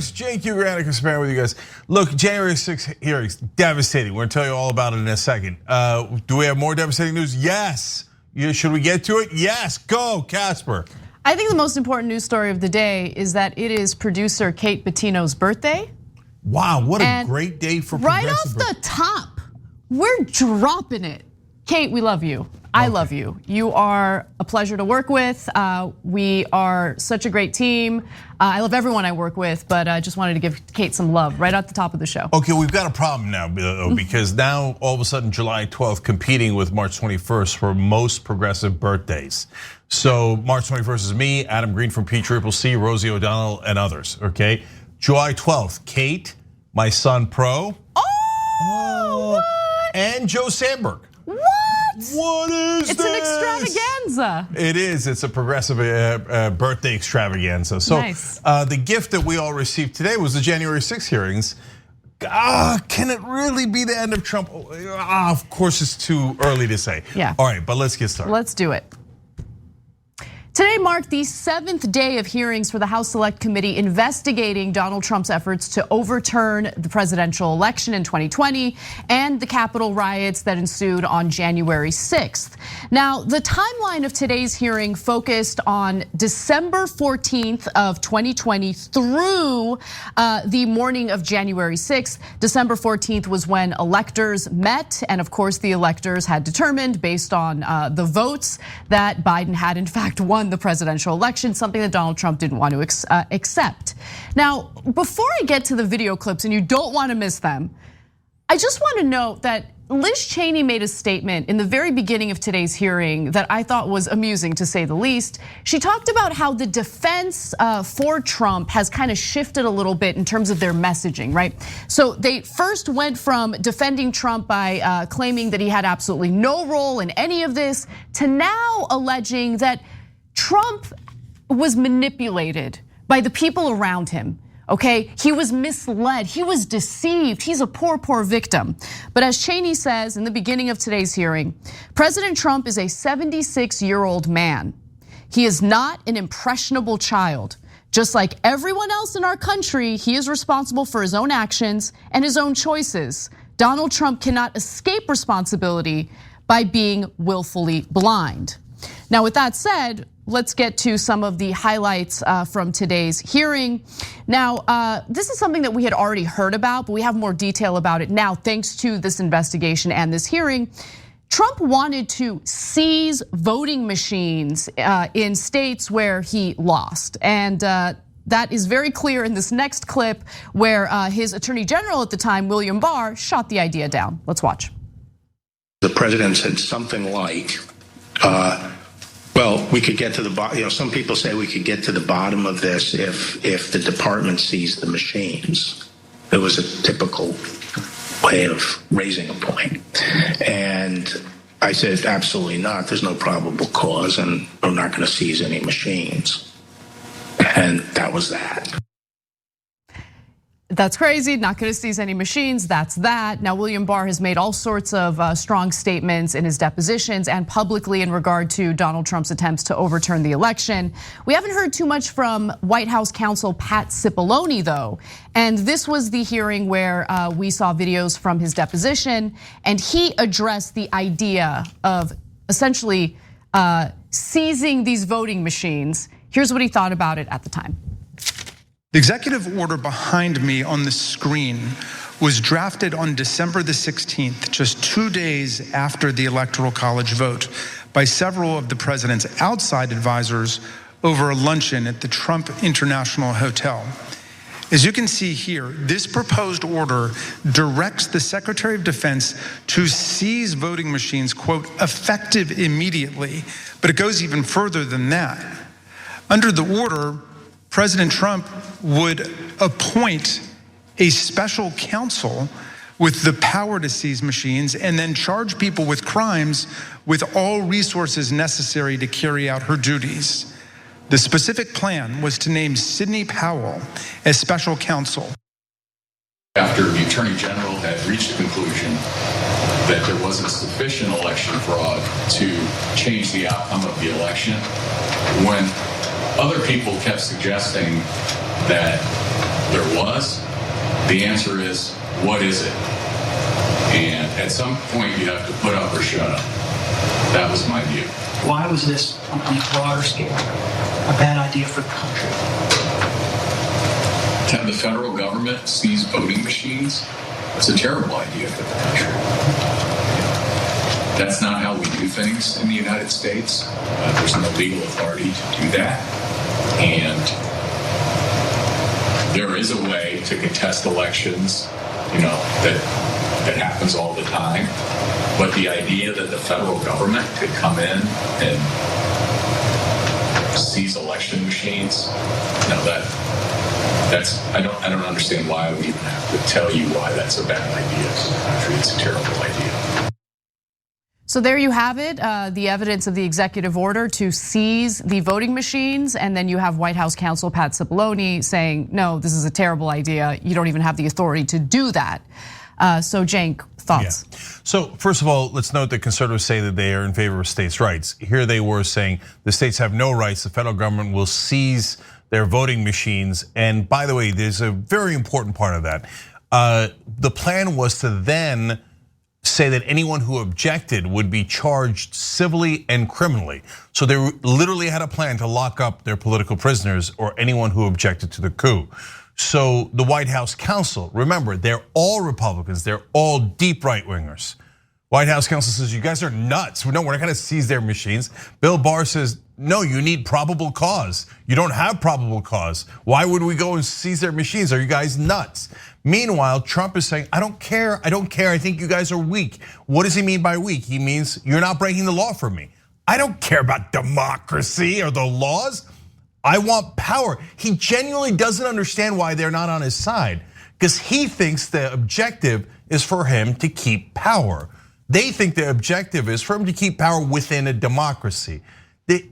JQ Granicus Span with you guys. Look, January 6th hearings, devastating. We're gonna tell you all about it in a second. Do we have more devastating news? Yes. Should we get to it? Yes. Go, Casper. I think the most important news story of the day is that it is producer Kate Bettino's birthday. Wow, what a great day for right off the top, we're dropping it. Kate, we love you. I love you. You are a pleasure to work with. We are such a great team. I love everyone I work with, but I just wanted to give Kate some love right at the top of the show. Okay, we've got a problem now, because now all of a sudden July 12th competing with March 21st for most progressive birthdays. So March 21st is me, Adam Green from PCCC, Rosie O'Donnell, and others, okay? July 12th, Kate, my son Pro. What? And Joe Sandberg. What is this? It's an extravaganza. It is. It's a progressive birthday extravaganza. So nice. The gift that we all received today was the January 6th hearings. Can it really be the end of Trump? Of course, it's too early to say. Yeah. All right, but let's get started. Let's do it. Today marked the 7th day of hearings for the House Select Committee investigating Donald Trump's efforts to overturn the presidential election in 2020 and the Capitol riots that ensued on January 6th. Now, the timeline of today's hearing focused on December 14th of 2020 through the morning of January 6th. December 14th was when electors met, and of course the electors had determined based on the votes that Biden had in fact won the presidential election, something that Donald Trump didn't want to accept. Now, before I get to the video clips, and you don't want to miss them, I just want to note that Liz Cheney made a statement in the very beginning of today's hearing that I thought was amusing, to say the least. She talked about how the defense for Trump has kind of shifted a little bit in terms of their messaging, right? So they first went from defending Trump by claiming that he had absolutely no role in any of this to now alleging that Trump was manipulated by the people around him, okay? He was misled, he was deceived, he's a poor victim. But as Cheney says in the beginning of today's hearing, President Trump is a 76-year-old man. He is not an impressionable child. Just like everyone else in our country, he is responsible for his own actions and his own choices. Donald Trump cannot escape responsibility by being willfully blind. Now, with that said, let's get to some of the highlights from today's hearing. Now, this is something that we had already heard about, but we have more detail about it now thanks to this investigation and this hearing. Trump wanted to seize voting machines in states where he lost. And that is very clear in this next clip where his attorney general at the time, William Barr, shot the idea down. Let's watch. The president said something like, well, we could get to the bottom. Some people say we could get to the bottom of this if the department seized the machines. It was a typical way of raising a point. And I said, absolutely not. There's no probable cause, and we're not going to seize any machines. And that was that. That's crazy, not gonna seize any machines, that's that. Now, William Barr has made all sorts of strong statements in his depositions and publicly in regard to Donald Trump's attempts to overturn the election. We haven't heard too much from White House counsel Pat Cipollone though. And this was the hearing where we saw videos from his deposition, and he addressed the idea of essentially seizing these voting machines. Here's what he thought about it at the time. The executive order behind me on the screen was drafted on December the 16th, just 2 days after the Electoral College vote, by several of the president's outside advisors over a luncheon at the Trump International Hotel. As you can see here, this proposed order directs the Secretary of Defense to seize voting machines, quote, effective immediately, but it goes even further than that. Under the order, President Trump would appoint a special counsel with the power to seize machines and then charge people with crimes with all resources necessary to carry out her duties. The specific plan was to name Sidney Powell as special counsel. After the Attorney General had reached the conclusion that there wasn't sufficient election fraud to change the outcome of the election, when other people kept suggesting that there was, the answer is, what is it? And at some point you have to put up or shut up. That was my view. Why was this, on a broader scale, a bad idea for the country? To have the federal government seize voting machines, that's a terrible idea for the country. That's not how we do things in the United States. There's no legal authority to do that. And there is a way to contest elections, that happens all the time. But the idea that the federal government could come in and seize election machines, I don't understand why I would even have to tell you why that's a bad idea for the country. It's a terrible idea. So there you have it, the evidence of the executive order to seize the voting machines, and then you have White House counsel Pat Cipollone saying, no, this is a terrible idea. You don't even have the authority to do that. So Cenk, thoughts? Yeah. So first of all, let's note that conservatives say that they are in favor of states' rights. Here they were saying the states have no rights. The federal government will seize their voting machines. And by the way, there's a very important part of that. The plan was to then say that anyone who objected would be charged civilly and criminally. So they literally had a plan to lock up their political prisoners or anyone who objected to the coup. So the White House counsel, remember, they're all Republicans, they're all deep right-wingers. White House counsel says, you guys are nuts. No, we're not gonna seize their machines. Bill Barr says, no, you need probable cause. You don't have probable cause. Why would we go and seize their machines? Are you guys nuts? Meanwhile, Trump is saying, I don't care, I think you guys are weak. What does he mean by weak? He means you're not breaking the law for me. I don't care about democracy or the laws. I want power. He genuinely doesn't understand why they're not on his side, because he thinks the objective is for him to keep power. They think the objective is for him to keep power within a democracy.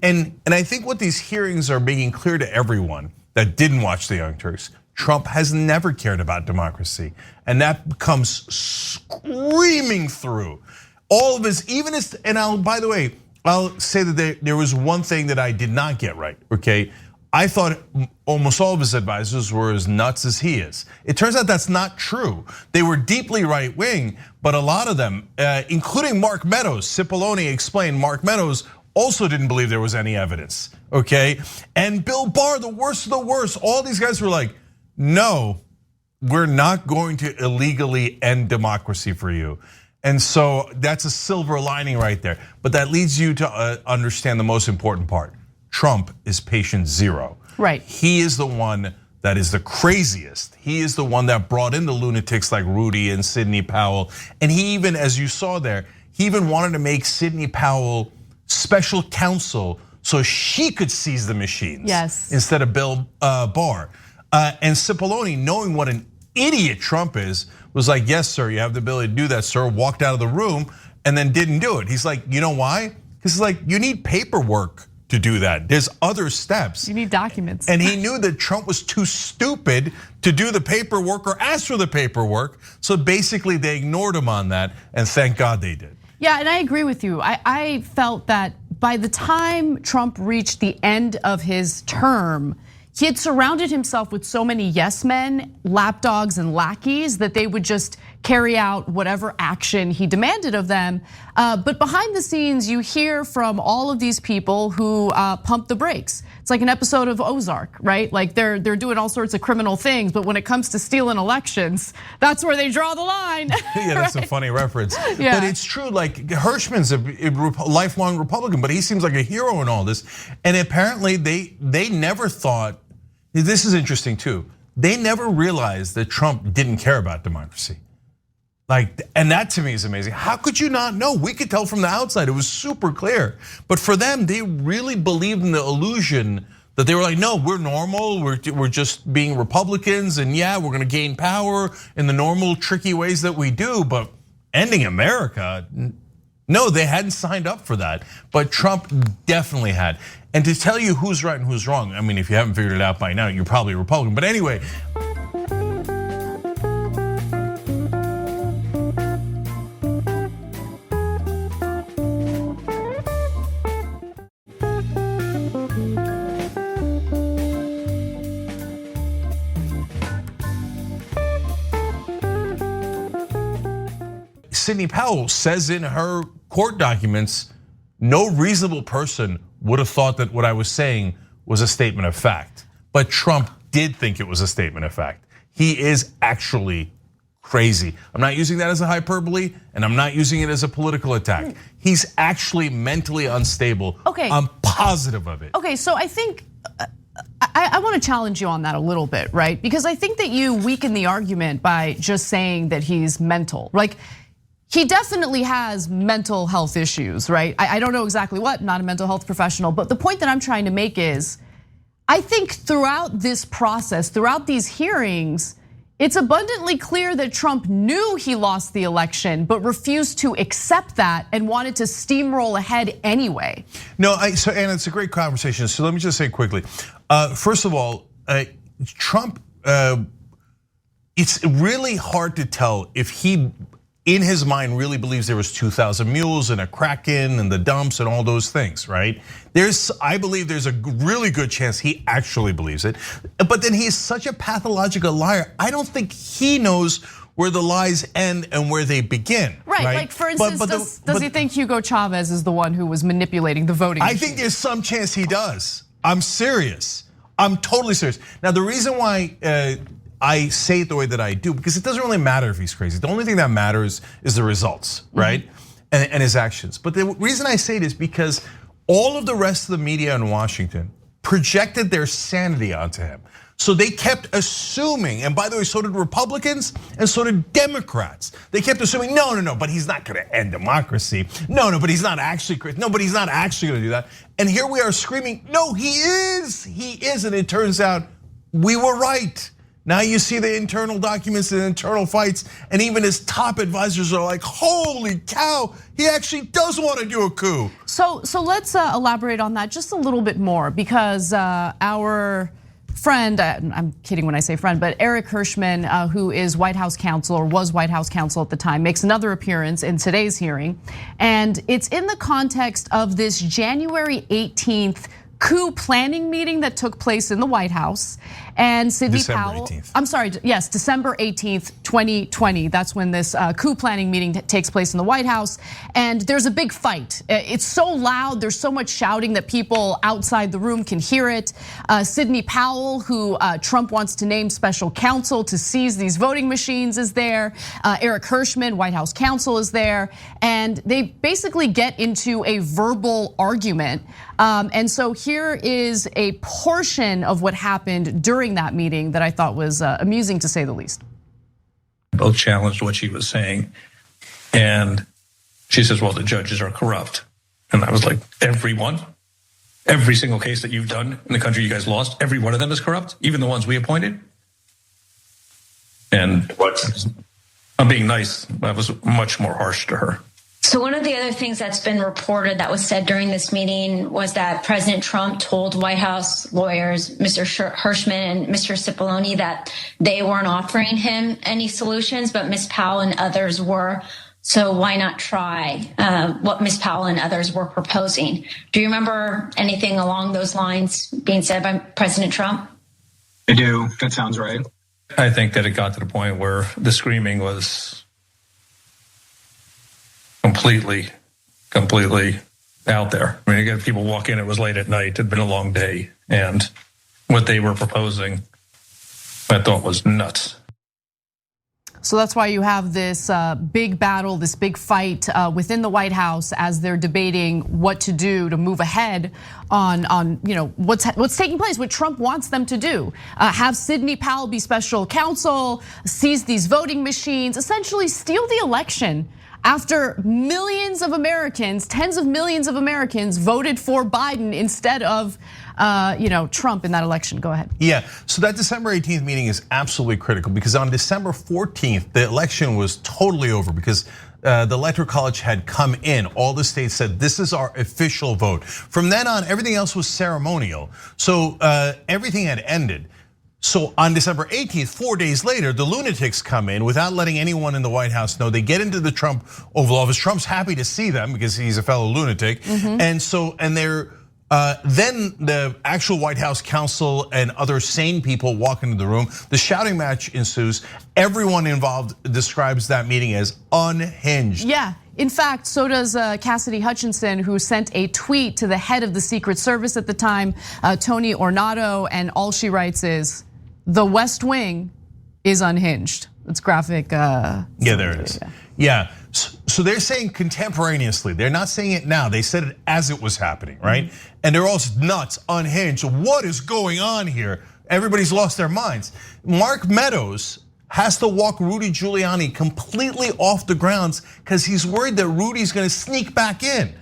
And I think what these hearings are making clear to everyone that didn't watch the Young Turks, Trump has never cared about democracy. And that comes screaming through. All of his, even his, and by the way, I'll say that there was one thing that I did not get right, okay? I thought almost all of his advisors were as nuts as he is. It turns out that's not true. They were deeply right wing, but a lot of them, including Mark Meadows, Cipollone explained, Mark Meadows also didn't believe there was any evidence, okay? And Bill Barr, the worst of the worst, all these guys were like, no, we're not going to illegally end democracy for you. And so that's a silver lining right there. But that leads you to understand the most important part. Trump is patient zero. Right. He is the one that is the craziest. He is the one that brought in the lunatics like Rudy and Sidney Powell. And he even, as you saw there, he even wanted to make Sidney Powell special counsel so she could seize the machines. Yes. Instead of Bill Barr. And Cipollone, knowing what an idiot Trump is, was like, yes, sir, you have the ability to do that, sir. Walked out of the room and then didn't do it. He's like, you know why? Because he's like, you need paperwork to do that. There's other steps. You need documents. And he knew that Trump was too stupid to do the paperwork or ask for the paperwork. So basically they ignored him on that, and thank God they did. Yeah, and I agree with you. I felt that by the time Trump reached the end of his term, he had surrounded himself with so many yes men, lapdogs and lackeys that they would just carry out whatever action he demanded of them. But behind the scenes, you hear from all of these people who pump the brakes. It's like an episode of Ozark, right? Like they're doing all sorts of criminal things, but when it comes to stealing elections, that's where they draw the line. Yeah, that's a funny reference. Yeah. But it's true, like Hirschman's a lifelong Republican, but he seems like a hero in all this. And apparently they never thought, this is interesting too, they never realized that Trump didn't care about democracy. Like, and that to me is amazing. How could you not know? We could tell from the outside, it was super clear. But for them, they really believed in the illusion that they were like, no, we're normal, we're just being Republicans, and yeah, we're gonna gain power in the normal tricky ways that we do, but ending America, no, they hadn't signed up for that. But Trump definitely had. And to tell you who's right and who's wrong, I mean, if you haven't figured it out by now, you're probably a Republican. But anyway, Sidney Powell says in her court documents, no reasonable person would have thought that what I was saying was a statement of fact. But Trump did think it was a statement of fact. He is actually crazy. I'm not using that as a hyperbole, and I'm not using it as a political attack. He's actually mentally unstable. Okay. I'm positive of it. Okay, so I think, I want to challenge you on that a little bit, right? Because I think that you weaken the argument by just saying that he's mental. Like, he definitely has mental health issues, right? I don't know exactly what, I'm not a mental health professional, but the point that I'm trying to make is, I think throughout this process, throughout these hearings, it's abundantly clear that Trump knew he lost the election, but refused to accept that and wanted to steamroll ahead anyway. No, so Anna, it's a great conversation. So let me just say quickly. First of all, Trump, it's really hard to tell if he, in his mind, really believes there was 2,000 mules and a Kraken and the dumps and all those things, right? I believe there's a really good chance he actually believes it. But then he's such a pathological liar. I don't think he knows where the lies end and where they begin. Right, like for instance, does he think Hugo Chavez is the one who was manipulating the voting machine? I think there's some chance he does. I'm serious. I'm totally serious. Now, the reason why I say it the way that I do, because it doesn't really matter if he's crazy. The only thing that matters is the results, right? And his actions. But the reason I say it is because all of the rest of the media in Washington projected their sanity onto him. So they kept assuming, and by the way, so did Republicans and so did Democrats. They kept assuming, no, but he's not gonna end democracy. No, but he's not actually crazy. No, but he's not actually gonna do that. And here we are screaming, no, he is, and it turns out we were right. Now you see the internal documents and internal fights, and even his top advisors are like, holy cow, he actually does want to do a coup. So let's elaborate on that just a little bit more, because our friend, I'm kidding when I say friend, but Eric Hirschman, who is White House counsel or was White House counsel at the time, makes another appearance in today's hearing. And it's in the context of this January 18th coup planning meeting that took place in the White House. And Sidney Powell, 18th. I'm sorry, yes, December 18th, 2020. That's when this coup planning meeting takes place in the White House. And there's a big fight. It's so loud, there's so much shouting that people outside the room can hear it. Sidney Powell, who Trump wants to name special counsel to seize these voting machines, is there. Eric Hirschman, White House counsel, is there. And they basically get into a verbal argument. And so here is a portion of what happened during that meeting that I thought was amusing to say the least. Both challenged what she was saying. And she says, well, the judges are corrupt. And I was like, everyone? Every single case that you've done in the country you guys lost, every one of them is corrupt? Even the ones we appointed? And I'm being nice, I was much more harsh to her. So one of the other things that's been reported that was said during this meeting was that President Trump told White House lawyers, Mr. Hirschman and Mr. Cipollone, that they weren't offering him any solutions, but Ms. Powell and others were. So why not try what Ms. Powell and others were proposing? Do you remember anything along those lines being said by President Trump? I do. That sounds right. I think that it got to the point where the screaming was completely out there. I mean, you got people walk in, it was late at night, it had been a long day, and what they were proposing, I thought was nuts. So that's why you have this big battle, this big fight within the White House as they're debating what to do to move ahead on what's taking place, what Trump wants them to do. Have Sidney Powell be special counsel, seize these voting machines, essentially steal the election after millions of Americans, tens of millions of Americans voted for Biden instead of Trump in that election. Go ahead. Yeah, so that December 18th meeting is absolutely critical because on December 14th, the election was totally over because the Electoral College had come in. All the states said, this is our official vote. From then on, everything else was ceremonial. So everything had ended. So on December 18th, 4 days later, the lunatics come in without letting anyone in the White House know. They get into the Trump Oval Office. Trump's happy to see them because he's a fellow lunatic. And they're then the actual White House counsel and other sane people walk into the room. The shouting match ensues. Everyone involved describes that meeting as unhinged. Yeah. In fact, so does Cassidy Hutchinson, who sent a tweet to the head of the Secret Service at the time, Tony Ornato, and all she writes is, "The West Wing is unhinged." It's graphic. Yeah, there it is. Yeah, so they're saying contemporaneously. They're not saying it now. They said it as it was happening, right? And they're all nuts, unhinged. What is going on here? Everybody's lost their minds. Mark Meadows has to walk Rudy Giuliani completely off the grounds because he's worried that Rudy's gonna sneak back in.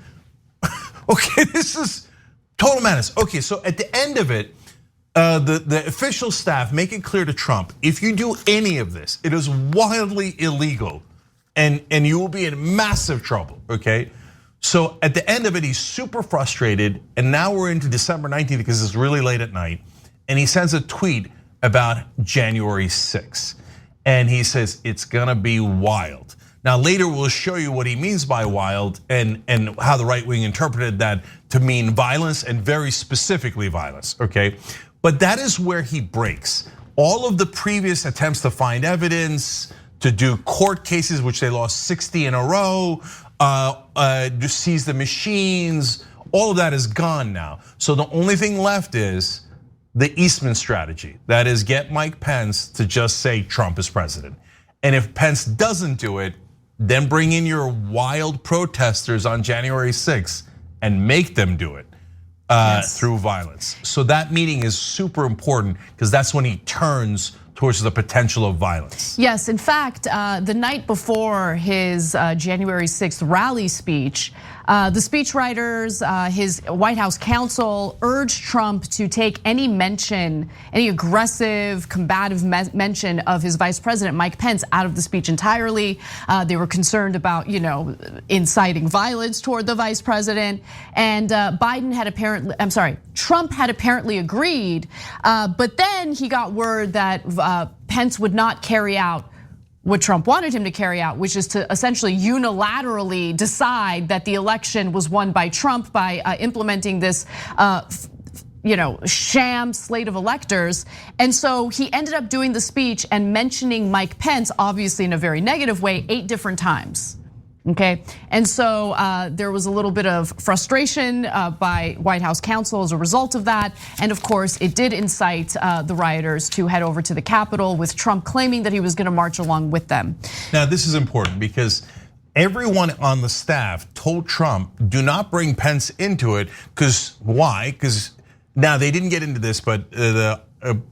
Okay, this is total madness. Okay, so at the end of it, the official staff make it clear to Trump, if you do any of this, it is wildly illegal and you will be in massive trouble, okay? So at the end of it, he's super frustrated, and now we're into December 19th because it's really late at night, and he sends a tweet about January 6th. And he says, it's gonna be wild. Now later we'll show you what he means by wild and how the right wing interpreted that to mean violence and very specifically violence, okay? But that is where he breaks. All of the previous attempts to find evidence, to do court cases, which they lost 60 in a row, to seize the machines, all of that is gone now. So the only thing left is the Eastman strategy. That is, get Mike Pence to just say Trump is president. And if Pence doesn't do it, then bring in your wild protesters on January 6th and make them do it through violence. So that meeting is super important because that's when he turns towards the potential of violence. Yes, in fact, the night before his January 6th rally speech, the speechwriters, his White House counsel urged Trump to take any mention, any aggressive, combative mention of his vice president, Mike Pence, out of the speech entirely. They were concerned about, inciting violence toward the vice president. And Trump had apparently agreed, but then he got word that Pence would not carry out what Trump wanted him to carry out, which is to essentially unilaterally decide that the election was won by Trump by implementing this sham slate of electors. And so he ended up doing the speech and mentioning Mike Pence, obviously in a very negative way, 8 different times. Okay, and so there was a little bit of frustration by White House counsel as a result of that. And of course, it did incite the rioters to head over to the Capitol, with Trump claiming that he was gonna march along with them. Now, this is important because everyone on the staff told Trump, do not bring Pence into it, because why? Because now they didn't get into this, but the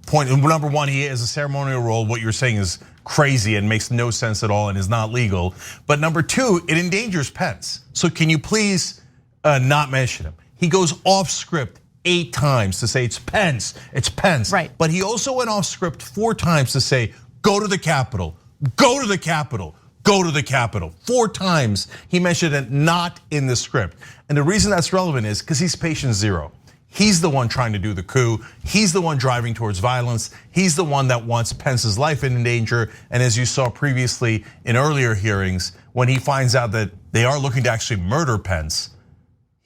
point, number one, he has a ceremonial role. What you're saying is crazy and makes no sense at all and is not legal. But number two, it endangers Pence. So can you please not mention him? He goes off script 8 times to say it's Pence, it's Pence. Right. But he also went off script 4 times to say, go to the Capitol, go to the Capitol, go to the Capitol. 4 times he mentioned it not in the script. And the reason that's relevant is because he's patient zero. He's the one trying to do the coup. He's the one driving towards violence. He's the one that wants Pence's life in danger. And as you saw previously in earlier hearings, when he finds out that they are looking to actually murder Pence,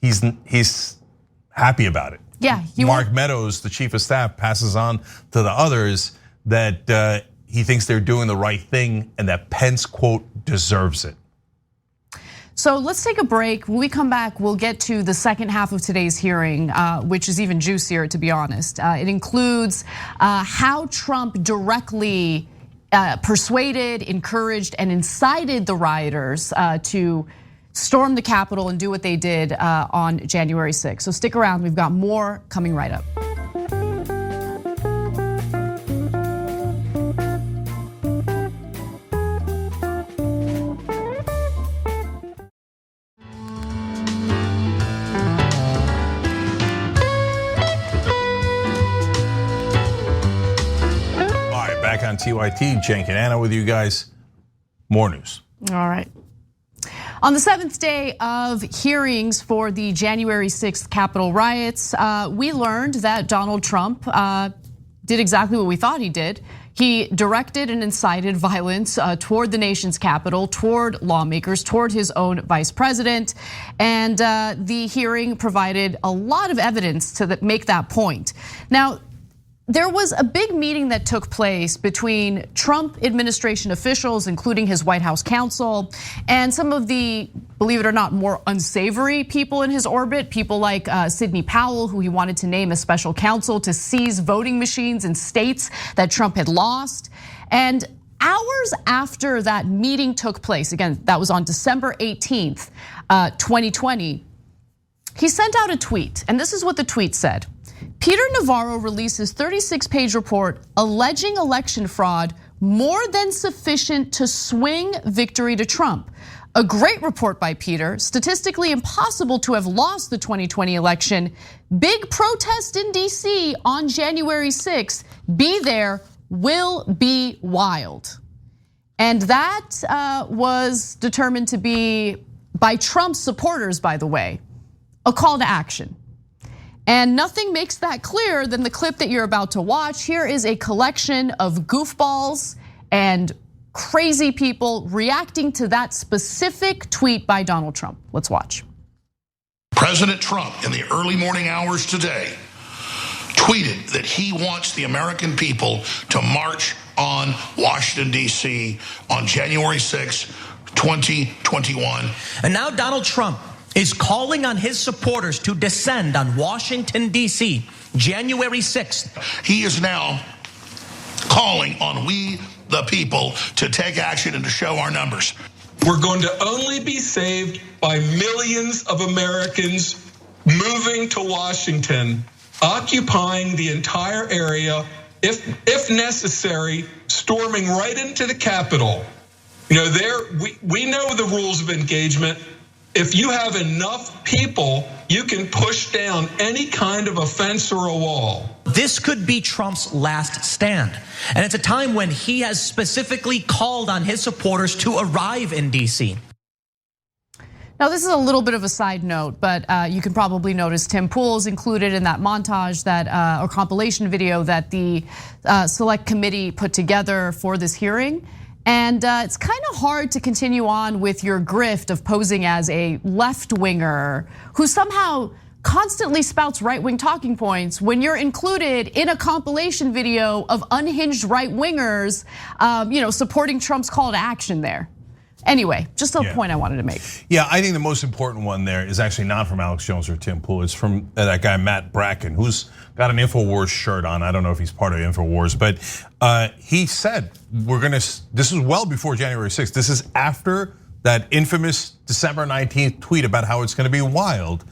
he's happy about it. Yeah, Mark Meadows, the chief of staff, passes on to the others that he thinks they're doing the right thing and that Pence, quote, deserves it. So let's take a break. When we come back, we'll get to the second half of today's hearing, which is even juicier, to be honest. It includes how Trump directly persuaded, encouraged, and incited the rioters to storm the Capitol and do what they did on January 6th. So stick around, we've got more coming right up. Back on TYT, Cenk and Anna with you guys. More news. All right. On the 7th day of hearings for the January 6th Capitol riots, we learned that Donald Trump did exactly what we thought he did. He directed and incited violence toward the nation's capital, toward lawmakers, toward his own vice president. And the hearing provided a lot of evidence to make that point. Now, there was a big meeting that took place between Trump administration officials, including his White House counsel, and some of the, believe it or not, more unsavory people in his orbit, people like Sidney Powell, who he wanted to name as special counsel to seize voting machines in states that Trump had lost. And hours after that meeting took place, again, that was on December 18th, 2020, he sent out a tweet, and this is what the tweet said. Peter Navarro releases 36-page report alleging election fraud more than sufficient to swing victory to Trump. A great report by Peter, statistically impossible to have lost the 2020 election. Big protest in DC on January 6th. Be there, will be wild. And that was determined to be, by Trump's supporters, by the way, a call to action. And nothing makes that clearer than the clip that you're about to watch. Here is a collection of goofballs and crazy people reacting to that specific tweet by Donald Trump. Let's watch. President Trump, in the early morning hours today, tweeted that he wants the American people to march on Washington, D.C. on January 6, 2021. And now Donald Trump is calling on his supporters to descend on Washington, D.C., January 6th. He is now calling on we, the people, to take action and to show our numbers. We're going to only be saved by millions of Americans moving to Washington, occupying the entire area, if necessary, storming right into the Capitol. You know, we know the rules of engagement. If you have enough people, you can push down any kind of a fence or a wall. This could be Trump's last stand. And it's a time when he has specifically called on his supporters to arrive in DC. Now, this is a little bit of a side note, but you can probably notice Tim Pool's included in that montage or compilation video that the select committee put together for this hearing. And it's kind of hard to continue on with your grift of posing as a left-winger who somehow constantly spouts right-wing talking points when you're included in a compilation video of unhinged right-wingers, supporting Trump's call to action there. Anyway, just a point I wanted to make. Yeah, I think the most important one there is actually not from Alex Jones or Tim Pool. It's from that guy, Matt Bracken, who's got an InfoWars shirt on. I don't know if he's part of InfoWars, but he said, this is well before January 6th. This is after that infamous December 19th tweet about how it's gonna be wild.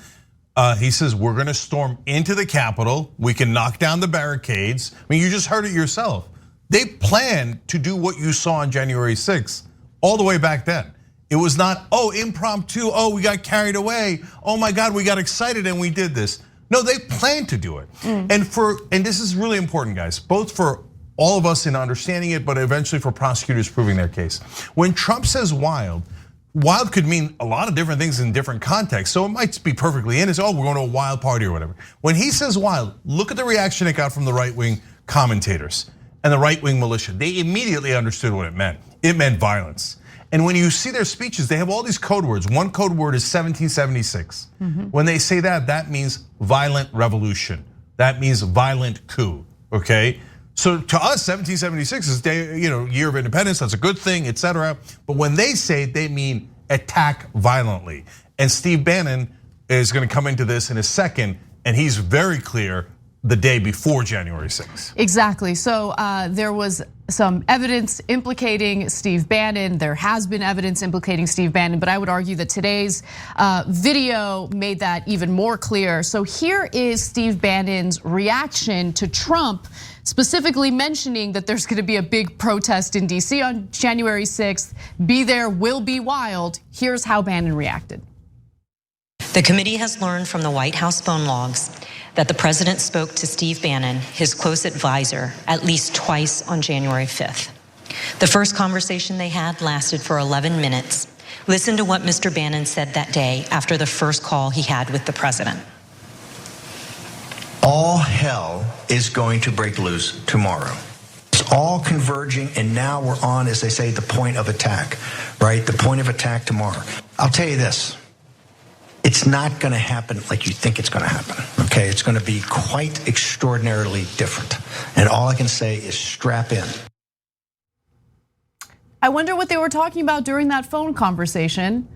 He says, we're gonna storm into the Capitol. We can knock down the barricades. I mean, you just heard it yourself. They planned to do what you saw on January 6th. All the way back then. It was not, impromptu, we got carried away. Oh my God, we got excited and we did this. No, they planned to do it. And this is really important, guys, both for all of us in understanding it, but eventually for prosecutors proving their case. When Trump says wild could mean a lot of different things in different contexts. So it might be perfectly innocent, we're going to a wild party or whatever. When he says wild, look at the reaction it got from the right-wing commentators and the right-wing militia. They immediately understood what it meant. It meant violence. And when you see their speeches, they have all these code words. One code word is 1776. When they say that, that means violent revolution. That means violent coup, okay? So to us, 1776 is year of independence, that's a good thing, etc. But when they say it, they mean attack violently. And Steve Bannon is going to come into this in a second, and he's very clear the day before January 6th. Exactly. So there was some evidence implicating Steve Bannon. There has been evidence implicating Steve Bannon, but I would argue that today's video made that even more clear. So here is Steve Bannon's reaction to Trump, specifically mentioning that there's going to be a big protest in DC on January 6th. Be there, will be wild. Here's how Bannon reacted. The committee has learned from the White House phone logs that the president spoke to Steve Bannon, his close advisor, at least twice on January 5th. The first conversation they had lasted for 11 minutes. Listen to what Mr. Bannon said that day after the first call he had with the president. All hell is going to break loose tomorrow. It's all converging, and now we're on, as they say, the point of attack, right? The point of attack tomorrow. I'll tell you this. It's not going to happen like you think it's going to happen, okay? It's going to be quite extraordinarily different. And all I can say is strap in. I wonder what they were talking about during that phone conversation.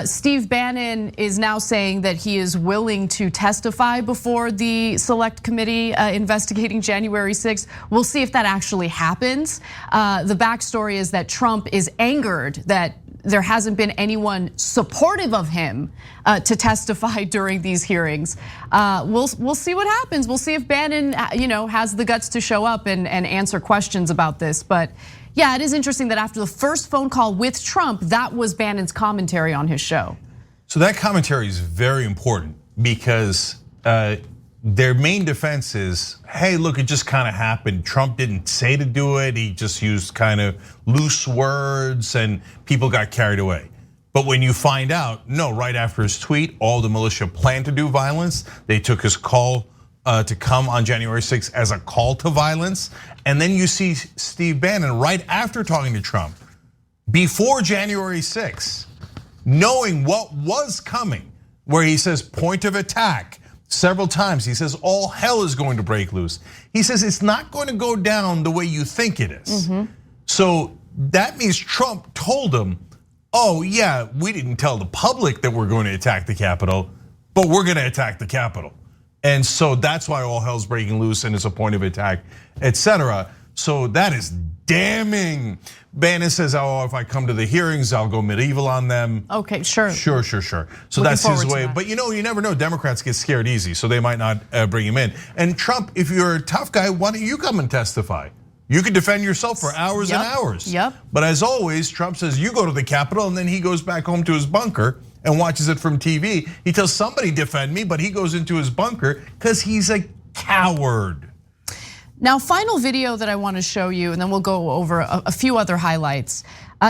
Steve Bannon is now saying that he is willing to testify before the select committee investigating January 6th. We'll see if that actually happens. The backstory is that Trump is angered that there hasn't been anyone supportive of him to testify during these hearings. We'll see what happens. We'll see if Bannon, has the guts to show up and answer questions about this. But yeah, it is interesting that after the first phone call with Trump, that was Bannon's commentary on his show. So that commentary is very important because their main defense is, hey, look, it just kind of happened. Trump didn't say to do it. He just used kind of loose words and people got carried away. But when you find out, no, right after his tweet, all the militia planned to do violence. They took his call to come on January 6th as a call to violence. And then you see Steve Bannon right after talking to Trump, before January 6th, knowing what was coming, where he says point of attack several times. He says all hell is going to break loose. He says it's not going to go down the way you think it is. So that means Trump told him, oh yeah, we didn't tell the public that we're going to attack the Capitol, but we're going to attack the Capitol. And so that's why all hell's breaking loose and it's a point of attack, etc. So that is damning. Bannon says, oh, if I come to the hearings, I'll go medieval on them. Okay, sure. Sure. So that's his way. But you never know, Democrats get scared easy, so they might not bring him in. And Trump, if you're a tough guy, why don't you come and testify? You can defend yourself for hours and hours. But as always, Trump says, you go to the Capitol, and then he goes back home to his bunker and watches it from TV. He tells somebody defend me, but he goes into his bunker because he's a coward. Now, final video that I want to show you, and then we'll go over a few other highlights.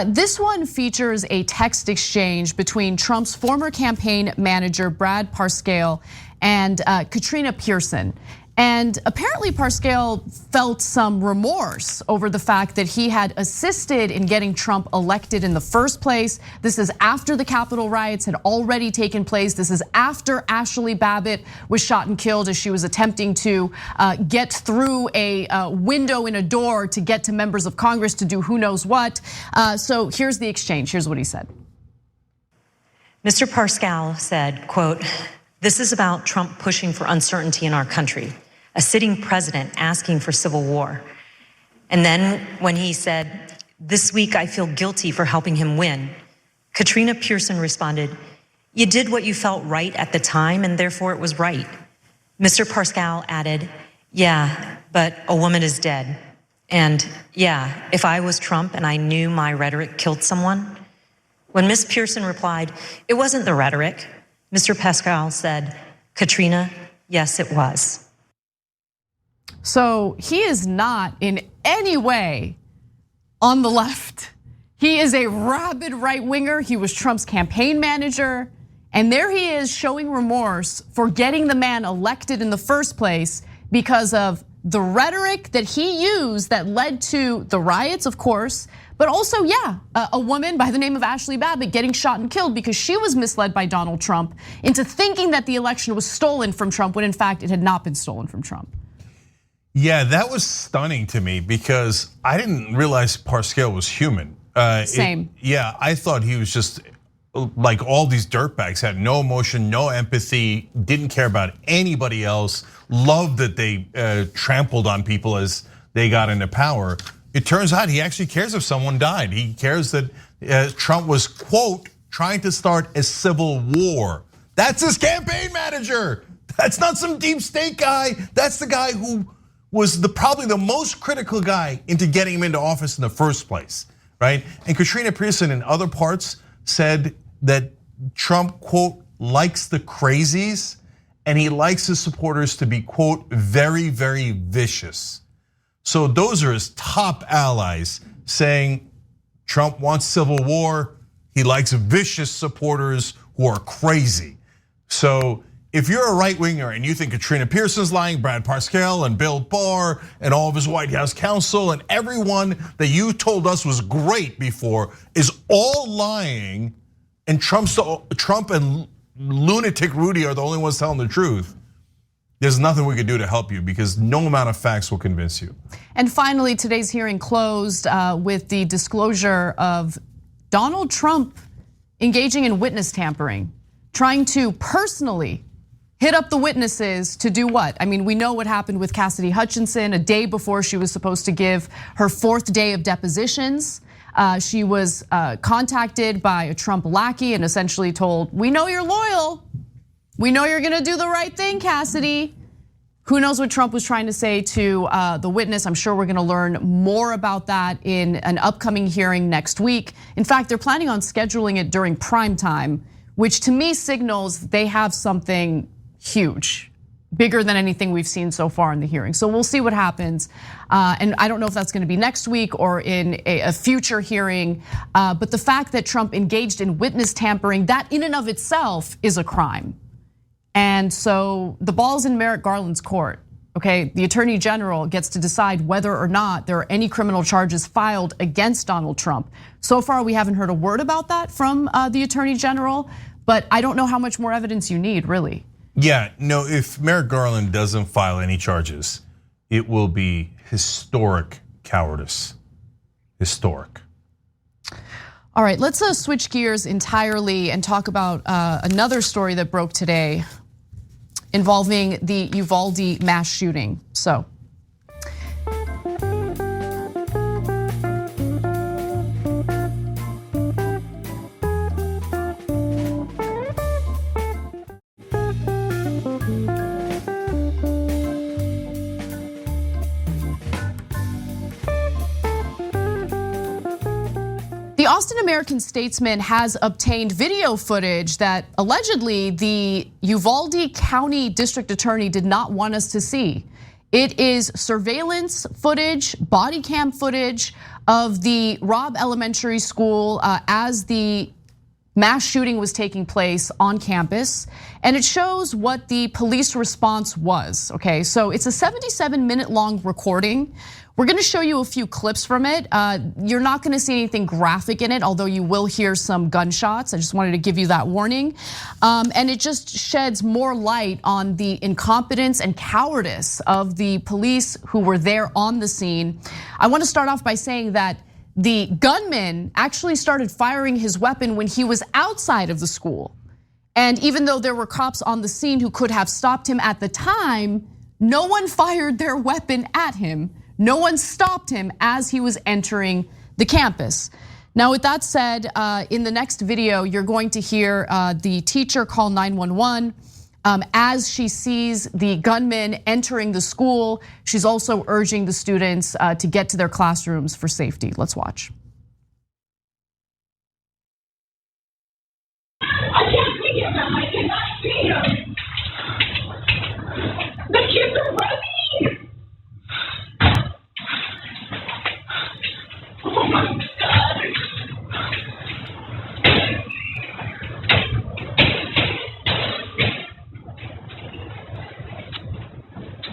This one features a text exchange between Trump's former campaign manager, Brad Parscale, and Katrina Peterson. And apparently Parscale felt some remorse over the fact that he had assisted in getting Trump elected in the first place. This is after the Capitol riots had already taken place. This is after Ashley Babbitt was shot and killed as she was attempting to get through a window in a door to get to members of Congress to do who knows what. So here's the exchange. Here's what he said. Mr. Parscale said, quote, "This is about Trump pushing for uncertainty in our country. A sitting president asking for civil war." And then when he said, "This week I feel guilty for helping him win," Katrina Peterson responded, "You did what you felt right at the time and therefore it was right." Mr. Parscale added, "Yeah, but a woman is dead. And yeah, if I was Trump and I knew my rhetoric killed someone." When Ms. Peterson replied, "It wasn't the rhetoric," Mr. Parscale said, "Katrina, yes, it was." So he is not in any way on the left. He is a rabid right winger. He was Trump's campaign manager. And there he is showing remorse for getting the man elected in the first place because of the rhetoric that he used that led to the riots, of course, but also, a woman by the name of Ashley Babbitt getting shot and killed because she was misled by Donald Trump into thinking that the election was stolen from Trump when in fact it had not been stolen from Trump. Yeah, that was stunning to me because I didn't realize Parscale was human. Same. I thought he was just like all these dirtbags, had no emotion, no empathy, didn't care about anybody else, loved that they trampled on people as they got into power. It turns out he actually cares if someone died. He cares that Trump was, quote, trying to start a civil war. That's his campaign manager. That's not some deep state guy. That's the guy who was probably the most critical guy into getting him into office in the first place, right? And Katrina Peterson in other parts said that Trump, quote, likes the crazies, and he likes his supporters to be, quote, very, very vicious. So those are his top allies saying Trump wants civil war. He likes vicious supporters who are crazy. So if you're a right winger and you think Katrina Peterson's lying, Brad Parscale and Bill Barr and all of his White House counsel and everyone that you told us was great before is all lying, and Trump and lunatic Rudy are the only ones telling the truth, there's nothing we can do to help you because no amount of facts will convince you. And finally, today's hearing closed with the disclosure of Donald Trump engaging in witness tampering, trying to personally hit up the witnesses to do what? I mean, we know what happened with Cassidy Hutchinson a day before she was supposed to give her 4th day of depositions. She was contacted by a Trump lackey and essentially told, we know you're loyal. We know you're gonna do the right thing, Cassidy. Who knows what Trump was trying to say to the witness? I'm sure we're gonna learn more about that in an upcoming hearing next week. In fact, they're planning on scheduling it during prime time, which to me signals they have something huge, bigger than anything we've seen so far in the hearing. So we'll see what happens. And I don't know if that's gonna be next week or in a future hearing. But the fact that Trump engaged in witness tampering, that in and of itself is a crime. And so the ball's in Merrick Garland's court, okay? The Attorney General gets to decide whether or not there are any criminal charges filed against Donald Trump. So far, we haven't heard a word about that from the Attorney General, but I don't know how much more evidence you need, really. Yeah, no, if Merrick Garland doesn't file any charges, it will be historic cowardice. Historic. All right, let's switch gears entirely and talk about another story that broke today involving the Uvalde mass shooting. So. The Austin American-Statesman has obtained video footage that allegedly the Uvalde County District Attorney did not want us to see. It is surveillance footage, body cam footage of the Robb Elementary School as the mass shooting was taking place on campus. And it shows what the police response was, okay? So it's a 77-minute long recording. We're gonna show you a few clips from it. You're not gonna see anything graphic in it, although you will hear some gunshots. I just wanted to give you that warning. And it just sheds more light on the incompetence and cowardice of the police who were there on the scene. I wanna start off by saying that the gunman actually started firing his weapon when he was outside of the school. And even though there were cops on the scene who could have stopped him at the time, no one fired their weapon at him. No one stopped him as he was entering the campus. Now, with that said, in the next video, you're going to hear the teacher call 911 as she sees the gunman entering the school. She's also urging the students to get to their classrooms for safety. Let's watch. I can't see him. I cannot see him. The kids are running. Oh my God.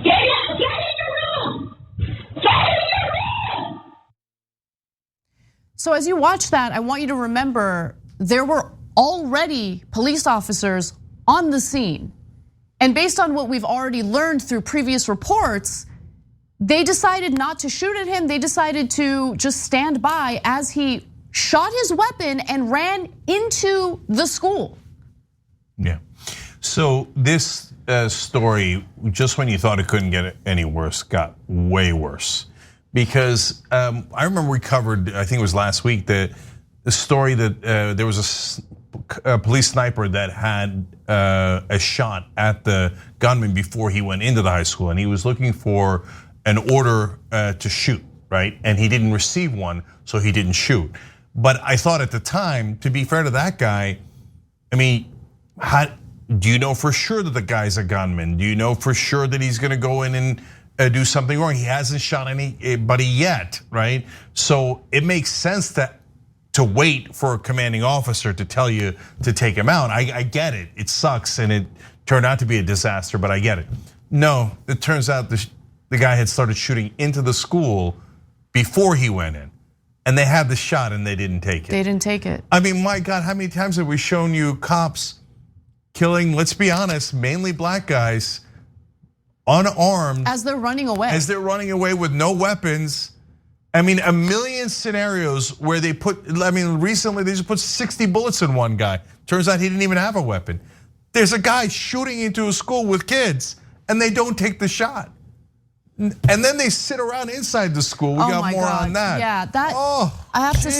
Get in your room. Get in your room. So as you watch that, I want you to remember there were already police officers on the scene. And based on what we've already learned through previous reports, they decided not to shoot at him. They decided to just stand by as he shot his weapon and ran into the school. Yeah. So this story, just when you thought it couldn't get any worse, got way worse. Because I remember we covered, I think it was last week, the story that there was a police sniper that had a shot at the gunman before he went into the high school, and he was looking for an order to shoot, right? And he didn't receive one, so he didn't shoot. But I thought at the time, to be fair to that guy, I mean, do you know for sure that the guy's a gunman? Do you know for sure that he's gonna go in and do something wrong? He hasn't shot anybody yet, right? So it makes sense to wait for a commanding officer to tell you to take him out. I get it, it sucks and it turned out to be a disaster, but I get it. No, it turns out the guy had started shooting into the school before he went in. And they had the shot and they didn't take it. They didn't take it. I mean, my God, how many times have we shown you cops killing, let's be honest, mainly black guys, unarmed. As they're running away. As they're running away with no weapons. I mean, a million scenarios where they recently they just put 60 bullets in one guy. Turns out he didn't even have a weapon. There's a guy shooting into a school with kids and they don't take the shot. And then they sit around inside the school. We got more on that. Yeah, that. I have to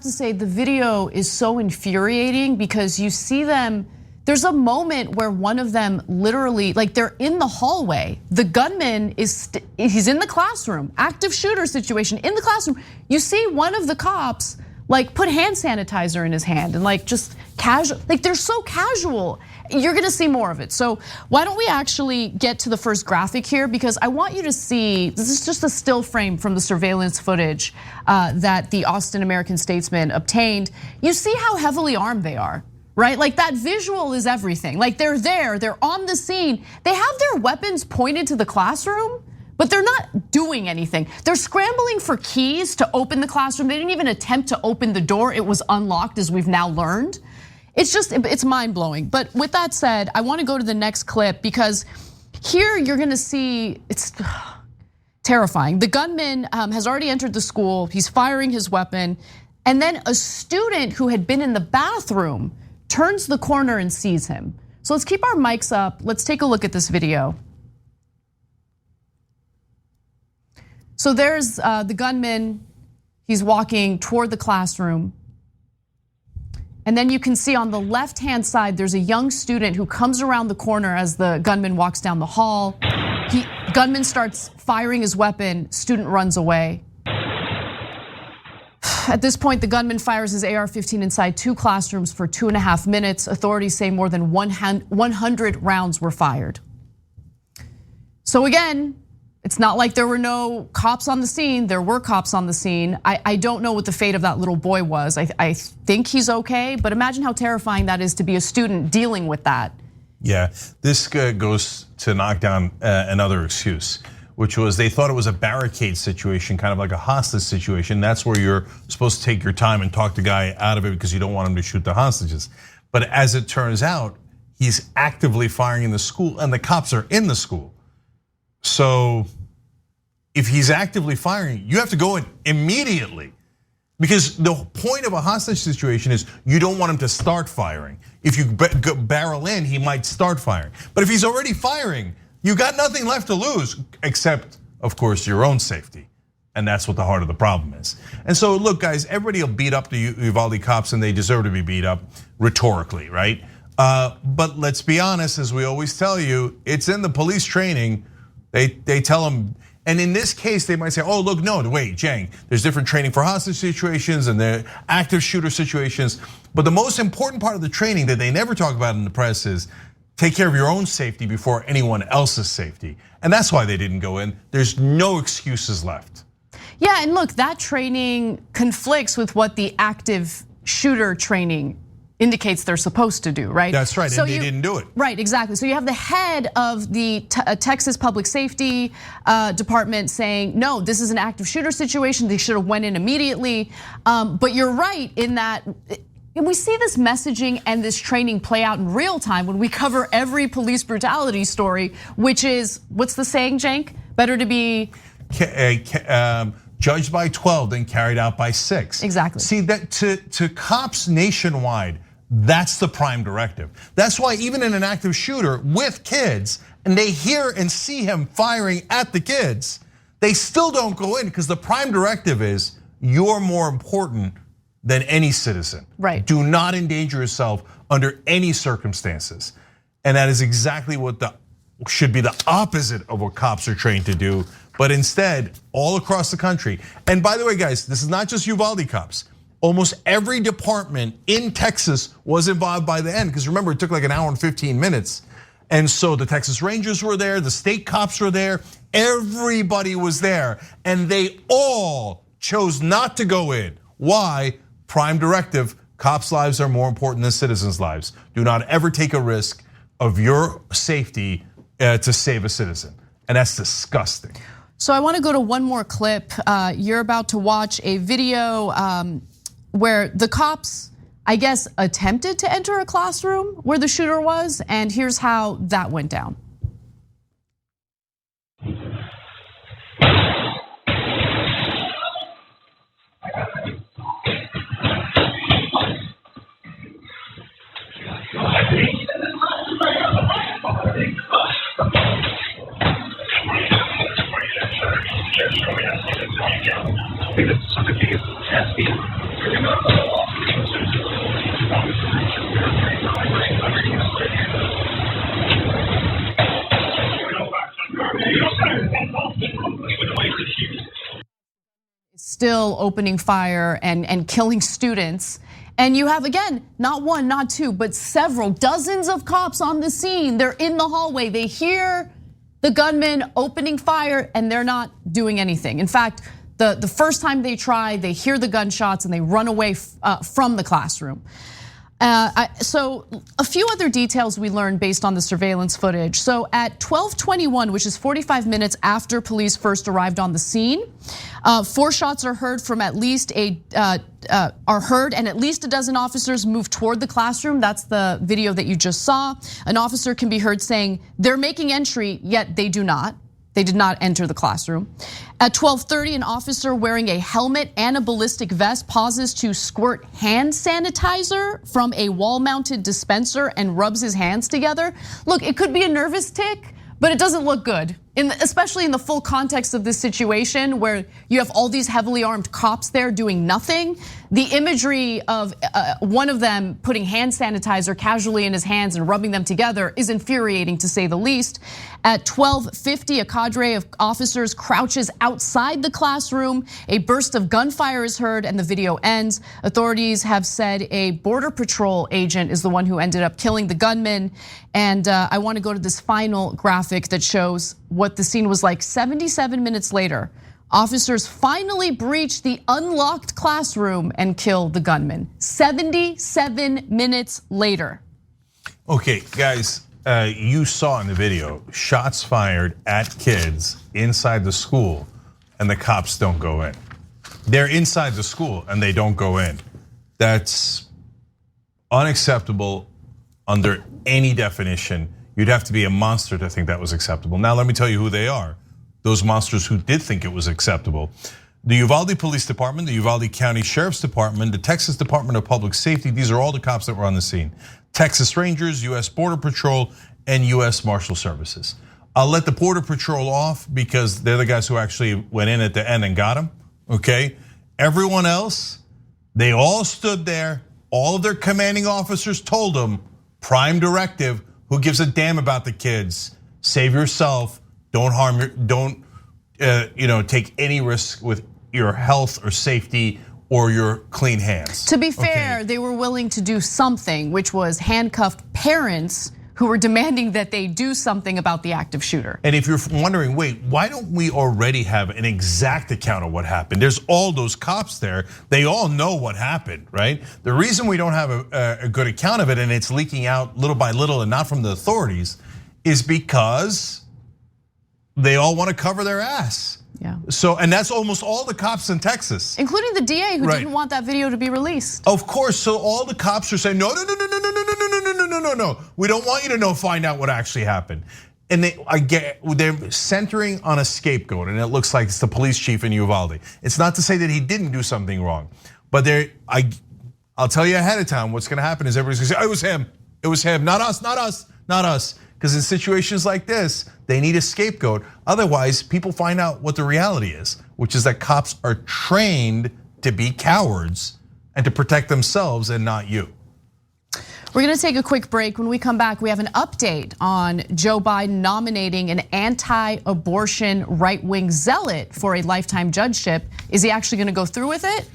say, the video is so infuriating because you see them. There's a moment where one of them literally, like they're in the hallway. The gunman he's in the classroom, active shooter situation in the classroom. You see one of the cops like put hand sanitizer in his hand and like just casual, like they're so casual. You're gonna see more of it. So why don't we actually get to the first graphic here? Because I want you to see, this is just a still frame from the surveillance footage that the Austin American-Statesman obtained. You see how heavily armed they are, right? Like that visual is everything. Like they're there, they're on the scene. They have their weapons pointed to the classroom, but they're not doing anything. They're scrambling for keys to open the classroom. They didn't even attempt to open the door. It was unlocked, as we've now learned. It's mind blowing. But with that said, I wanna go to the next clip because here you're gonna see, it's terrifying. The gunman has already entered the school. He's firing his weapon. And then a student who had been in the bathroom turns the corner and sees him. So let's keep our mics up. Let's take a look at this video. So there's the gunman, he's walking toward the classroom. And then you can see on the left-hand side, there's a young student who comes around the corner as the gunman walks down the hall. Gunman starts firing his weapon, student runs away. At this point, the gunman fires his AR-15 inside 2 classrooms for 2.5 minutes. Authorities say more than 100 rounds were fired. So again, it's not like there were no cops on the scene. There were cops on the scene. I don't know what the fate of that little boy was. I think he's okay, but imagine how terrifying that is to be a student dealing with that. Yeah, this goes to knock down another excuse, which was they thought it was a barricade situation, kind of like a hostage situation. That's where you're supposed to take your time and talk the guy out of it because you don't want him to shoot the hostages. But as it turns out, he's actively firing in the school and the cops are in the school. So if he's actively firing, you have to go in immediately. Because the point of a hostage situation is you don't want him to start firing. If you barrel in, he might start firing. But if he's already firing, you got nothing left to lose except, of course, your own safety. And that's what the heart of the problem is. And so look, guys, everybody will beat up the Uvalde cops and they deserve to be beat up rhetorically, right? But let's be honest, as we always tell you, it's in the police training. They tell them, and in this case, they might say, oh, look, no, wait, Jang, there's different training for hostage situations and the active shooter situations. But the most important part of the training that they never talk about in the press is take care of your own safety before anyone else's safety. And that's why they didn't go in. There's no excuses left. Yeah, and look, that training conflicts with what the active shooter training indicates they're supposed to do, right? That's right, and they didn't do it. Right, exactly. So you have the head of the Texas Public Safety Department saying, no, this is an active shooter situation. They should have went in immediately. But you're right in that we see this messaging and this training play out in real time when we cover every police brutality story, which is, what's the saying, Cenk? Better to be judged by 12, then carried out by 6. Exactly. See, that to cops nationwide, that's the prime directive. That's why even in an active shooter with kids, and they hear and see him firing at the kids, they still don't go in because the prime directive is you're more important than any citizen. Right. Do not endanger yourself under any circumstances. And that is exactly what should be the opposite of what cops are trained to do. But instead, all across the country. And by the way, guys, this is not just Uvalde cops. Almost every department in Texas was involved by the end. Because remember, it took like an hour and 15 minutes. And so the Texas Rangers were there, the state cops were there, everybody was there. And they all chose not to go in. Why? Prime directive, cops' lives are more important than citizens' lives. Do not ever take a risk of your safety to save a citizen. And that's disgusting. So I want to go to one more clip. You're about to watch a video where the cops, I guess, attempted to enter a classroom where the shooter was, and here's how that went down. Still opening fire and killing students. And you have, again, not one, not two, but several, dozens of cops on the scene. They're in the hallway. They hear the gunman opening fire and they're not doing anything. In fact, the first time they try, they hear the gunshots and they run away from the classroom. So a few other details we learned based on the surveillance footage. So at 12:21, which is 45 minutes after police first arrived on the scene, 4 shots are heard from at least and at least a dozen officers move toward the classroom. That's the video that you just saw. An officer can be heard saying they're making entry, yet they do not. They did not enter the classroom. At 12:30, an officer wearing a helmet and a ballistic vest pauses to squirt hand sanitizer from a wall-mounted dispenser and rubs his hands together. Look, it could be a nervous tick, but it doesn't look good, especially in the full context of this situation where you have all these heavily armed cops there doing nothing. The imagery of one of them putting hand sanitizer casually in his hands and rubbing them together is infuriating, to say the least. At 12:50, a cadre of officers crouches outside the classroom. A burst of gunfire is heard and the video ends. Authorities have said a Border Patrol agent is the one who ended up killing the gunman. And I want to go to this final graphic that shows what the scene was like 77 minutes later. Officers finally breach the unlocked classroom and kill the gunman. 77 minutes later. Okay, guys, you saw in the video shots fired at kids inside the school and the cops don't go in. They're inside the school and they don't go in. That's unacceptable under any definition. You'd have to be a monster to think that was acceptable. Now, let me tell you who they are. Those monsters who did think it was acceptable. The Uvalde Police Department, the Uvalde County Sheriff's Department, the Texas Department of Public Safety, these are all the cops that were on the scene. Texas Rangers, US Border Patrol, and US Marshal Services. I'll let the Border Patrol off because they're the guys who actually went in at the end and got him, okay? Everyone else, they all stood there. All of their commanding officers told them, prime directive, who gives a damn about the kids? Save yourself. Don't harm don't take any risk with your health or safety or your clean hands. To be fair, they were willing to do something, which was handcuffed parents who were demanding that they do something about the active shooter. And if you're wondering, wait, why don't we already have an exact account of what happened? There's all those cops there. They all know what happened, right? The reason we don't have a good account of it and it's leaking out little by little and not from the authorities is because they all want to cover their ass. Yeah. So, and that's almost all the cops in Texas. Including the DA who didn't want that video to be released. Of course, so all the cops are saying, no. We don't want you to find out what actually happened. and they're centering on a scapegoat, and it looks like it's the police chief in Uvalde. It's not to say that he didn't do something wrong, but I'll tell you ahead of time what's going to happen is everybody's going to say, it was him, not us, not us, not us. Because in situations like this, they need a scapegoat. Otherwise, people find out what the reality is, which is that cops are trained to be cowards and to protect themselves and not you. We're gonna take a quick break. When we come back, we have an update on Joe Biden nominating an anti-abortion right-wing zealot for a lifetime judgeship. Is he actually gonna go through with it?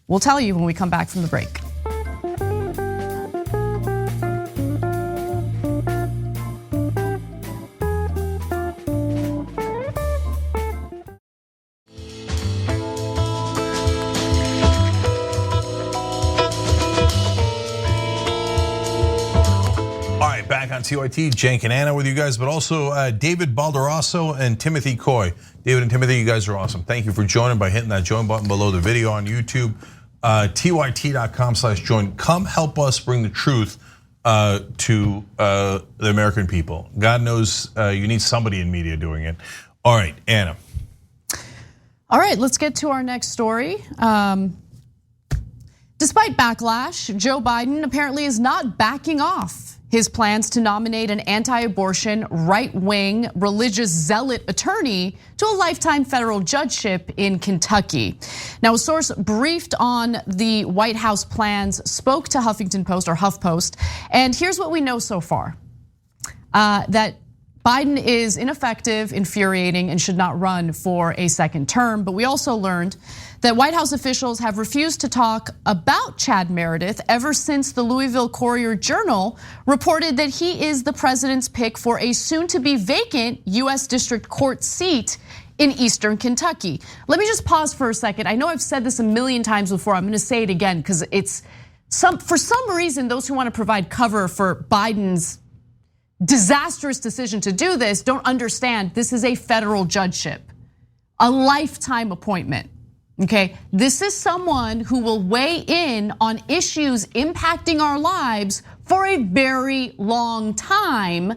We'll tell you when we come back from the break. Back on TYT, Cenk and Anna with you guys, but also David Balderosso and Timothy Coy. David and Timothy, you guys are awesome. Thank you for joining by hitting that join button below the video on YouTube. TYT.com/join. Come help us bring the truth to the American people. God knows you need somebody in media doing it. All right, Anna. All right, let's get to our next story. Despite backlash, Joe Biden apparently is not backing off his plans to nominate an anti-abortion, right-wing, religious zealot attorney to a lifetime federal judgeship in Kentucky. Now, a source briefed on the White House plans spoke to Huffington Post or HuffPost, and here's what we know so far. That Biden is ineffective, infuriating, and should not run for a second term. But we also learned that White House officials have refused to talk about Chad Meredith ever since the Louisville Courier-Journal reported that he is the president's pick for a soon-to-be vacant US District Court seat in Eastern Kentucky. Let me just pause for a second. I know I've said this a million times before. I'm gonna say it again because for some reason, those who want to provide cover for Biden's disastrous decision to do this don't understand this is a federal judgeship, a lifetime appointment. Okay, this is someone who will weigh in on issues impacting our lives for a very long time.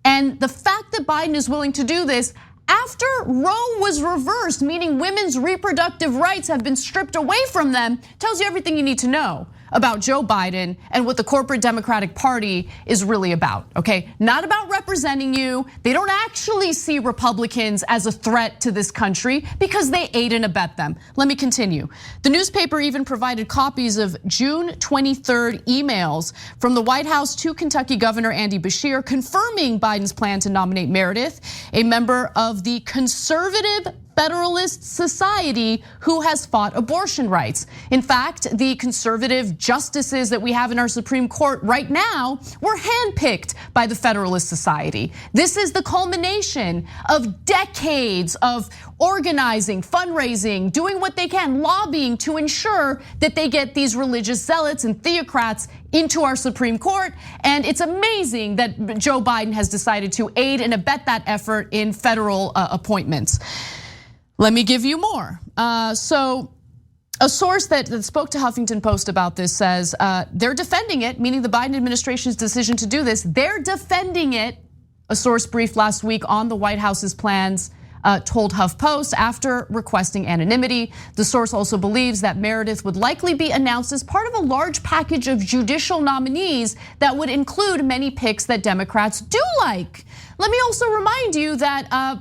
And the fact that Biden is willing to do this after Roe was reversed, meaning women's reproductive rights have been stripped away from them, tells you everything you need to know about Joe Biden and what the corporate Democratic Party is really about, okay? Not about representing you. They don't actually see Republicans as a threat to this country because they aid and abet them. Let me continue. The newspaper even provided copies of June 23rd emails from the White House to Kentucky Governor Andy Beshear confirming Biden's plan to nominate Meredith, a member of the conservative Federalist Society who has fought abortion rights. In fact, the conservative justices that we have in our Supreme Court right now were handpicked by the Federalist Society. This is the culmination of decades of organizing, fundraising, doing what they can, lobbying to ensure that they get these religious zealots and theocrats into our Supreme Court. And it's amazing that Joe Biden has decided to aid and abet that effort in federal appointments. Let me give you more. So a source that spoke to Huffington Post about this says they're defending it, meaning the Biden administration's decision to do this. They're defending it. A source briefed last week on the White House's plans told HuffPost after requesting anonymity. The source also believes that Meredith would likely be announced as part of a large package of judicial nominees that would include many picks that Democrats do like. Let me also remind you that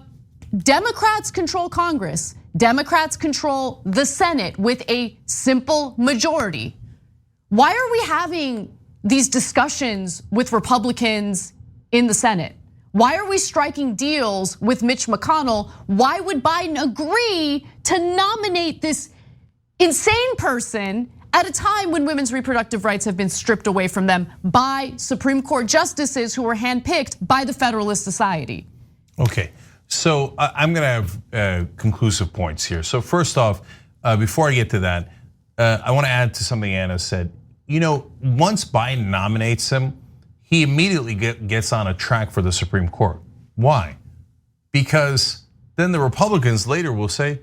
Democrats control Congress. Democrats control the Senate with a simple majority. Why are we having these discussions with Republicans in the Senate? Why are we striking deals with Mitch McConnell? Why would Biden agree to nominate this insane person at a time when women's reproductive rights have been stripped away from them by Supreme Court justices who were handpicked by the Federalist Society? Okay. So I'm gonna have conclusive points here. So first off, before I get to that, I wanna add to something Anna said. You know, once Biden nominates him, he immediately gets on a track for the Supreme Court. Why? Because then the Republicans later will say,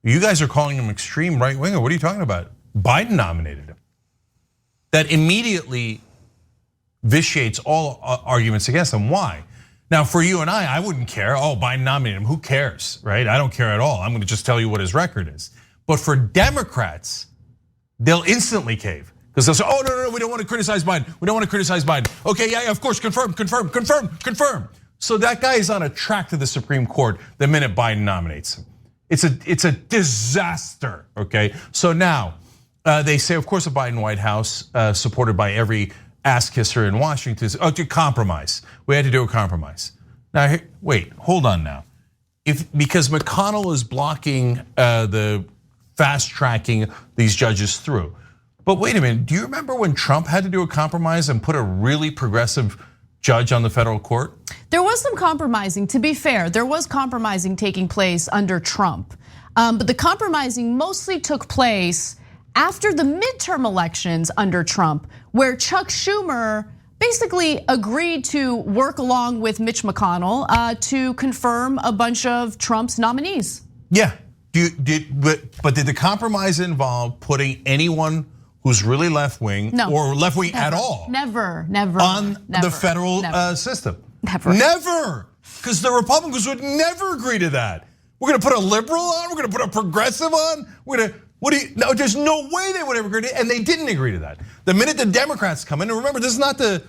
you guys are calling him extreme right winger. What are you talking about? Biden nominated him. That immediately vitiates all arguments against him. Why? Now, for you and I wouldn't care. Oh, Biden nominated him. Who cares, right? I don't care at all. I'm going to just tell you what his record is. But for Democrats, they'll instantly cave. Because they'll say, oh, no, we don't want to criticize Biden. We don't want to criticize Biden. Okay, yeah, of course, confirm. So that guy is on a track to the Supreme Court the minute Biden nominates him. It's a disaster, okay? So now, they say, of course, a Biden White House supported by every ass kisser in Washington, to compromise. We had to do a compromise. Now, wait, hold on now. Because McConnell is blocking the fast tracking these judges through. But wait a minute, do you remember when Trump had to do a compromise and put a really progressive judge on the federal court? There was some compromising, to be fair. There was compromising taking place under Trump. But the compromising mostly took place after the midterm elections under Trump, where Chuck Schumer basically agreed to work along with Mitch McConnell to confirm a bunch of Trump's nominees. Yeah, but did the compromise involve putting anyone who's really left wing or left wing at all? Never. On the federal system. Never. Because the Republicans would never agree to that. We're gonna put a liberal on, we're gonna put a progressive on, no, there's no way they would ever agree to it, and they didn't agree to that. The minute the Democrats come in, and remember, this is not the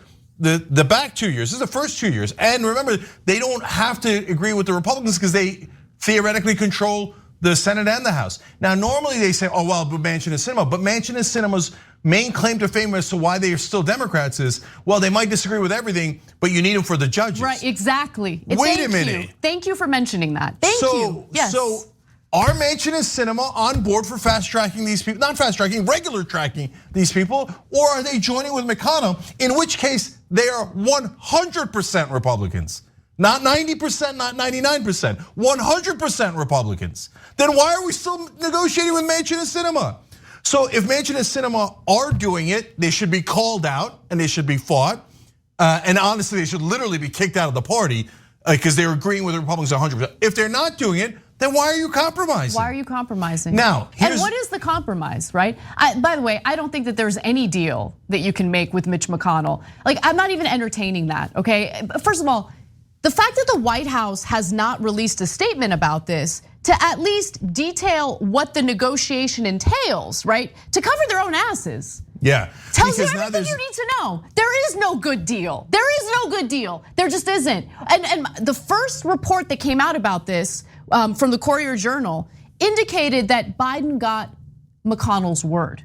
back 2 years, this is the first 2 years. And remember, they don't have to agree with the Republicans because they theoretically control the Senate and the House. Now, normally they say, oh, well, but Manchin and Sinema. But Manchin and Sinema's main claim to fame as to why they are still Democrats is, well, they might disagree with everything, but you need them for the judges. Right, exactly. Wait a minute. Thank you for mentioning that. Thank you. Yes. So are Manchin and Sinema on board for fast tracking these people? Not fast tracking, regular tracking these people, or are they joining with McConnell? In which case, they are 100% Republicans. Not 90%, not 99%, 100% Republicans. Then why are we still negotiating with Manchin and Sinema? So if Manchin and Sinema are doing it, they should be called out and they should be fought. And honestly, they should literally be kicked out of the party because they're agreeing with the Republicans 100%. If they're not doing it, then why are you compromising? Why are you compromising? Now, and what is the compromise, right? By the way, I don't think that there's any deal that you can make with Mitch McConnell. Like, I'm not even entertaining that, okay? First of all, the fact that the White House has not released a statement about this to at least detail what the negotiation entails, right? To cover their own asses. Yeah. Tells you everything you need to know. There is no good deal. There is no good deal. There just isn't. And the first report that came out about this from the Courier Journal indicated that Biden got McConnell's word.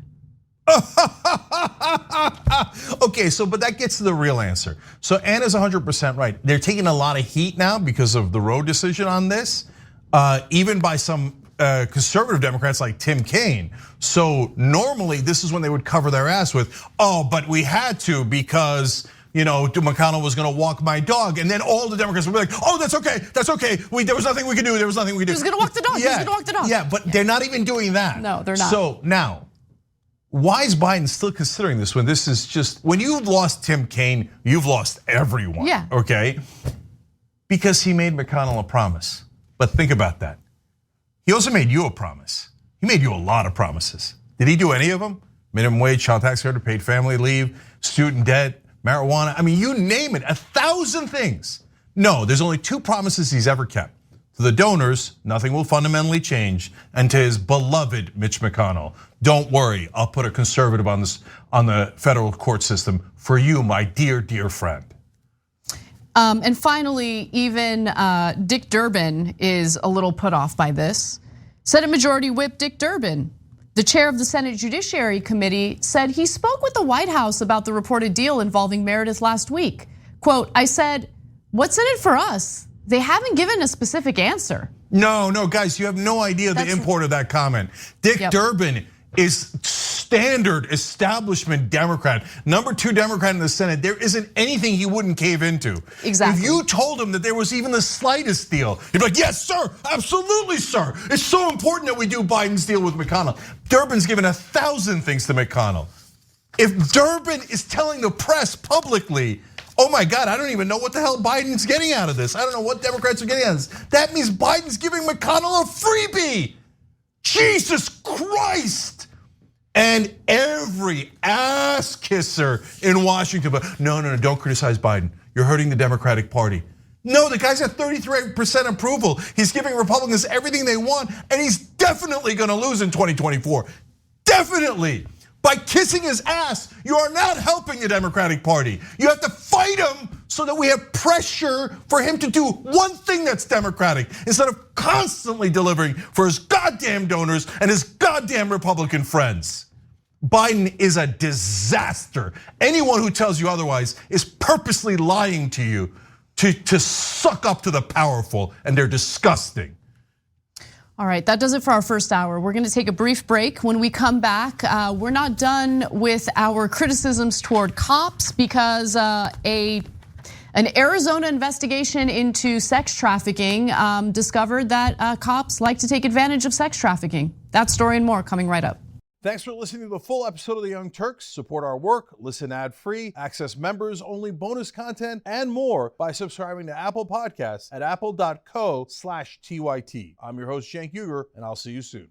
Okay, but that gets to the real answer. So Anna's 100% right. They're taking a lot of heat now because of the Roe decision on this, even by some conservative Democrats like Tim Kaine. So normally this is when they would cover their ass with, oh, but we had to because McConnell was going to walk my dog, and then all the Democrats would be like, "Oh, that's okay. There was nothing we could do. There was nothing we could do." He was going to walk the dog. Yeah, he was going to walk the dog. Yeah, but they're not even doing that. No, they're not. So now, why is Biden still considering this when this is just, when you've lost Tim Kaine, you've lost everyone. Yeah. Okay. Because he made McConnell a promise. But think about that. He also made you a promise. He made you a lot of promises. Did he do any of them? Minimum wage, child tax credit, paid family leave, student debt, marijuana. I mean, you name it, 1,000 things. No, there's only 2 promises he's ever kept. To the donors, nothing will fundamentally change, and to his beloved Mitch McConnell, don't worry, I'll put a conservative on the federal court system for you, my dear, dear friend. And finally, even Dick Durbin is a little put off by this. Senate Majority Whip Dick Durbin, the chair of the Senate Judiciary Committee, said he spoke with the White House about the reported deal involving Meredith last week. Quote, I said, what's in it for us? They haven't given a specific answer. No, guys, you have no idea the import of that comment. Dick Durbin is standard establishment Democrat, number 2 Democrat in the Senate. There isn't anything he wouldn't cave into. Exactly. If you told him that there was even the slightest deal, he'd be like, yes, sir, absolutely, sir. It's so important that we do Biden's deal with McConnell. Durbin's given 1,000 things to McConnell. If Durbin is telling the press publicly, oh my God, I don't even know what the hell Biden's getting out of this. I don't know what Democrats are getting out of this. That means Biden's giving McConnell a freebie. Jesus Christ. And every ass kisser in Washington, but no, don't criticize Biden. You're hurting the Democratic Party. No, the guy's at 33% approval. He's giving Republicans everything they want, and he's definitely gonna lose in 2024. Definitely. By kissing his ass, you are not helping the Democratic Party. You have to fight him so that we have pressure for him to do one thing that's Democratic instead of constantly delivering for his goddamn donors and his goddamn Republican friends. Biden is a disaster. Anyone who tells you otherwise is purposely lying to you to suck up to the powerful, and they're disgusting. All right, that does it for our first hour. We're going to take a brief break. When we come back, we're not done with our criticisms toward cops because an Arizona investigation into sex trafficking discovered that cops like to take advantage of sex trafficking. That story and more coming right up. Thanks for listening to the full episode of The Young Turks. Support our work, listen ad-free, access members-only bonus content, and more by subscribing to Apple Podcasts at apple.co/TYT. I'm your host, Cenk Uygur, and I'll see you soon.